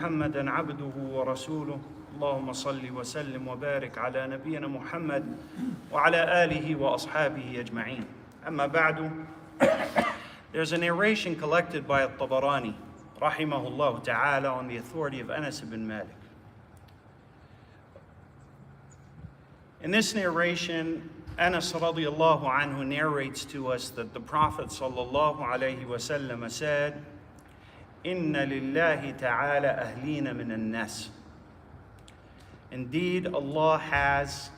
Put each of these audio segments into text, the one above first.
محمدا عبده ورسوله اللهم صل وسلم وبارك على نبينا محمد وعلى آله وأصحابه أجمعين. أما بعد, there's a narration collected by At-Tabarani rahimahullah ta'ala on the authority of Anas ibn Malik. In this narration, Anas radiyallahu anhu narrates to us that the Prophet sallallahu alayhi wa sallam said, Inna lillahi ta'ala ahlina min an-nas. Indeed, Allah has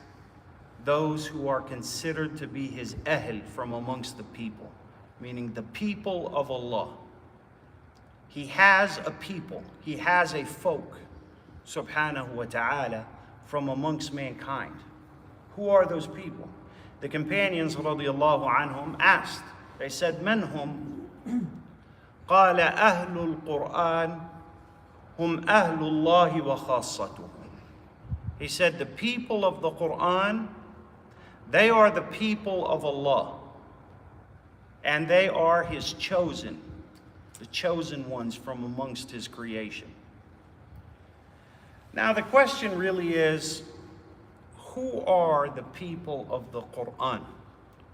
those who are considered to be His ahl from amongst the people, meaning the people of Allah. He has a people, He has a folk, subhanahu wa ta'ala, from amongst mankind. Who are those people? The companions radiyallahu anhum asked, they said, Man hum? قال أهل القرآن هم أهل الله وخاصته. He said, the people of the Quran, they are the people of Allah, and they are His chosen, the chosen ones from amongst His creation. Now the question really is, who are the people of the Quran?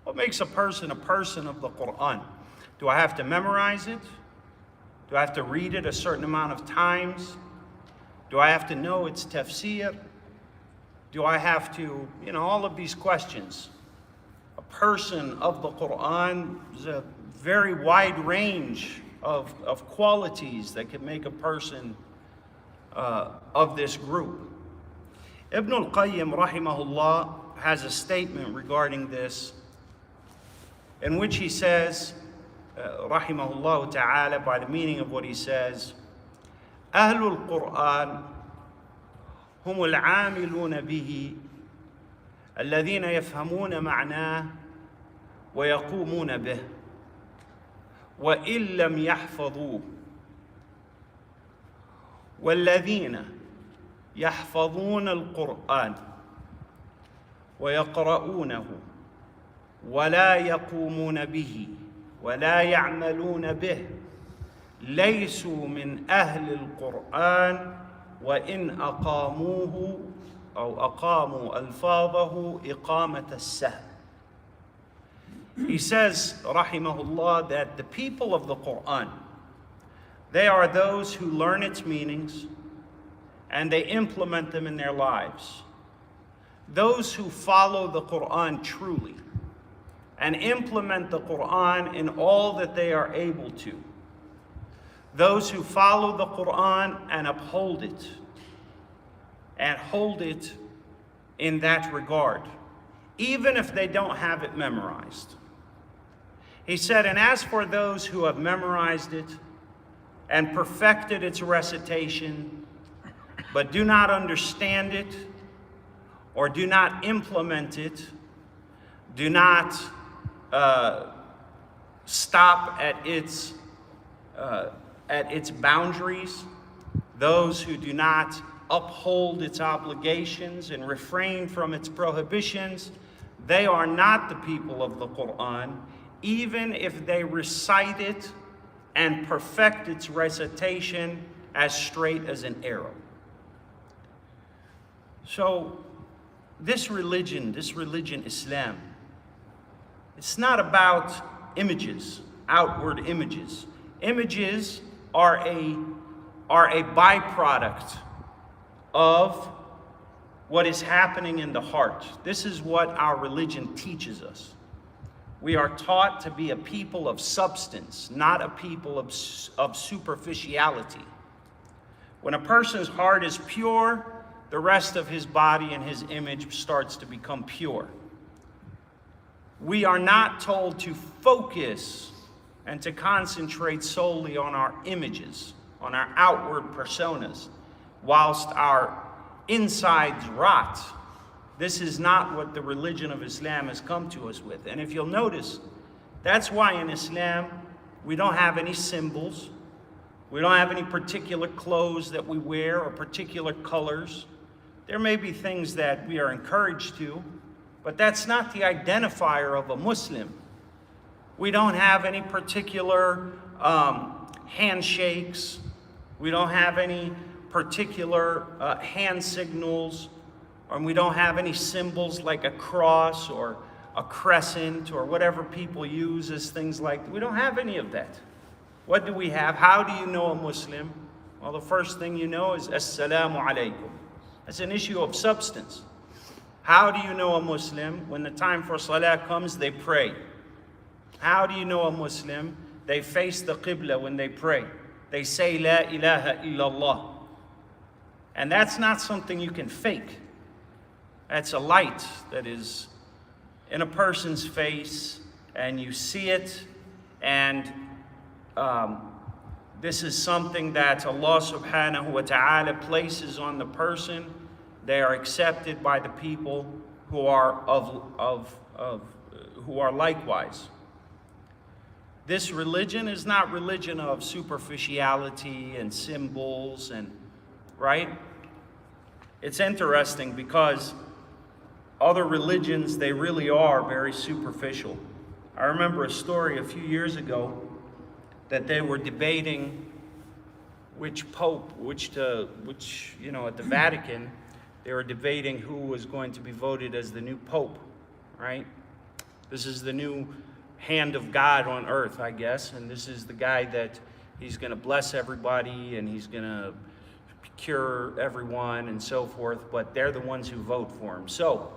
What makes a person of the Quran? Do I have to memorize it? Do I have to read it a certain amount of times? Do I have to know its tafsir? Do I have to, all of these questions. A person of the Quran is a very wide range of qualities that can make a person of this group. Ibn al-Qayyim rahimahullah has a statement regarding this in which he says, rahimahullah ta'ala, by the meaning of what he says, أهل القرآن هم العاملون به الذين يفهمون معناه ويقومون به وإن لم يحفظوه والذين يحفظون القرآن ويقرؤونه ولا يقومون به ولا يعملون به ليسوا من أهل القرآن وإن أقاموه أو أقاموا ألفاظه إقامة السهم. He says, rahimahullah, that the people of the Quran, they are those who learn its meanings and they implement them in their lives. Those who follow the Quran truly and implement the Quran in all that they are able to. Those who follow the Quran and uphold it and hold it in that regard, even if they don't have it memorized. He said, and as for those who have memorized it and perfected its recitation, but do not understand it or do not implement it, do not stop at its boundaries, those who do not uphold its obligations and refrain from its prohibitions, they are not the people of the Quran, even if they recite it and perfect its recitation as straight as an arrow. So this religion, Islam, it's not about images, outward images. Images are a byproduct of what is happening in the heart. This is what our religion teaches us. We are taught to be a people of substance, not a people of superficiality. When a person's heart is pure, the rest of his body and his image starts to become pure. We are not told to focus and to concentrate solely on our images, on our outward personas, whilst our insides rot. This is not what the religion of Islam has come to us with. And if you'll notice, that's why in Islam, we don't have any symbols. We don't have any particular clothes that we wear or particular colors. There may be things that we are encouraged to, but that's not the identifier of a Muslim. We don't have any particular handshakes. We don't have any particular hand signals, and we don't have any symbols like a cross or a crescent or whatever people use as things like that. We don't have any of that. What do we have? How do you know a Muslim? Well, the first thing you know is Assalamu alaikum. That's an issue of substance. How do you know a Muslim? When the time for salah comes, they pray. How do you know a Muslim? They face the Qibla when they pray. They say, La ilaha illallah. And that's not something you can fake. That's a light that is in a person's face, and you see it, and this is something that Allah subhanahu wa ta'ala places on the person. They are accepted by the people who are who are likewise. This religion is not religion of superficiality and symbols, and right? It's interesting because other religions, they really are very superficial. I remember a story a few years ago that they were debating which pope, which you know, at the Vatican, they were debating who was going to be voted as the new pope, right? This is the new hand of God on earth, I guess, and this is the guy that he's going to bless everybody and he's going to cure everyone and so forth, but they're the ones who vote for him. So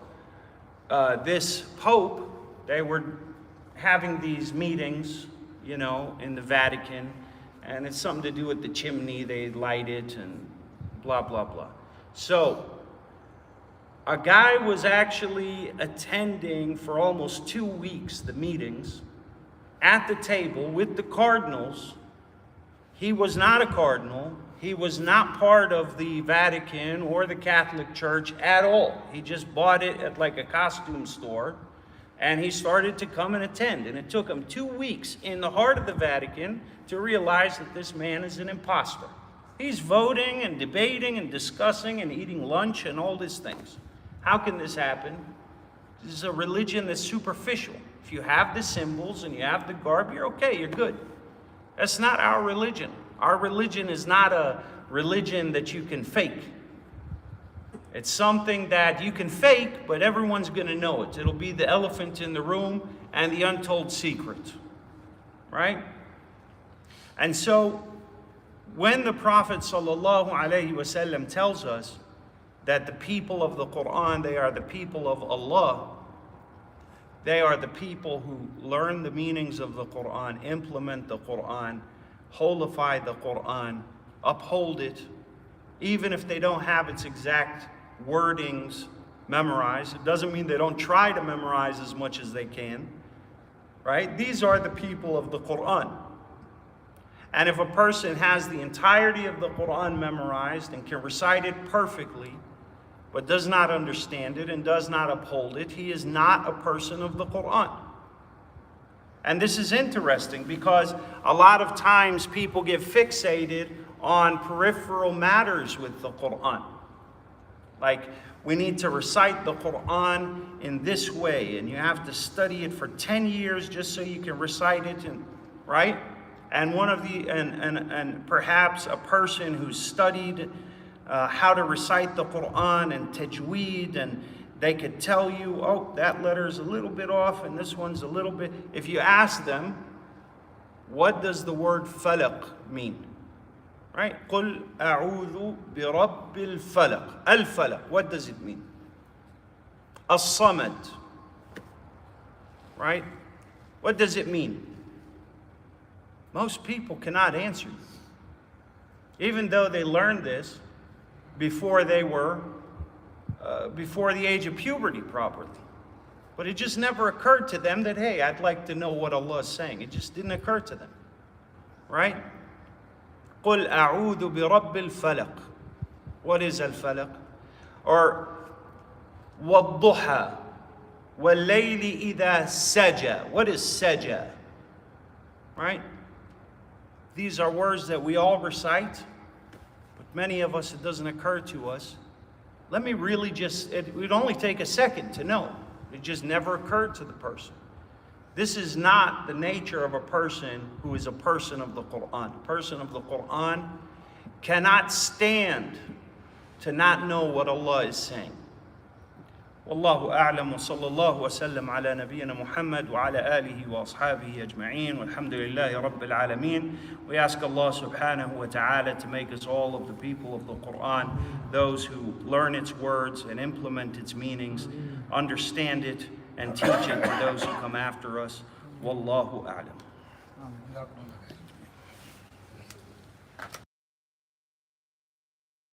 this pope, they were having these meetings, you know, in the Vatican, and it's something to do with the chimney, they light it and blah, blah, blah. So a guy was actually attending for almost 2 weeks the meetings at the table with the cardinals. He was not a cardinal. He was not part of the Vatican or the Catholic Church at all. He just bought it at like a costume store, and he started to come and attend. And it took him 2 weeks in the heart of the Vatican to realize that this man is an imposter. He's voting and debating and discussing and eating lunch and all these things. How can this happen? This is a religion that's superficial. If you have the symbols and you have the garb, you're okay, you're good. That's not our religion. Our religion is not a religion that you can fake. It's something that you can fake, but everyone's going to know it. It'll be the elephant in the room and the untold secret, right? And so when the Prophet ﷺ tells us that the people of the Quran, they are the people of Allah, they are the people who learn the meanings of the Quran, implement the Quran, holify the Quran, uphold it, even if they don't have its exact wordings memorized. It doesn't mean they don't try to memorize as much as they can, right? These are the people of the Quran. And if a person has the entirety of the Quran memorized and can recite it perfectly, but does not understand it and does not uphold it, he is not a person of the Quran. And this is interesting because a lot of times people get fixated on peripheral matters with the Quran. Like, we need to recite the Quran in this way, and you have to study it for 10 years just so you can recite it, and right? And one of the and perhaps a person who studied how to recite the Quran and tajweed, and they could tell you, oh, that letter is a little bit off and this one's a little bit. If you ask them, what does the word falaq mean? Right? قُلْ أَعُوذُ بِرَبِّ الْفَلَقِ. Al-falaq, what does it mean? As-samad. Right? What does it mean? Most people cannot answer you. Even though they learned this before they were, before the age of puberty properly. But it just never occurred to them that, hey, I'd like to know what Allah is saying. It just didn't occur to them. Right? قُلْ أَعُوذُ بِرَبِّ الْفَلَقِ. What is al-falaq? Or وَالضُّحَى وَاللَّيْلِ إِذَا سَجَى. What is saja? Right? These are words that we all recite, but many of us, it doesn't occur to us. Let me really it would only take a second to know. It just never occurred to the person. This is not the nature of a person who is a person of the Quran. A person of the Quran cannot stand to not know what Allah is saying. Wallahu a'lam wa sallallahu wa sallam ala nabiyyina Muhammad wa ala alihi wa ashabihi ajma'een walhamdulillahi rabbil alameen. We ask Allah subhanahu wa ta'ala to make us all of the people of the Quran, those who learn its words and implement its meanings, understand it and teach it to those who come after us. Wallahu a'lam.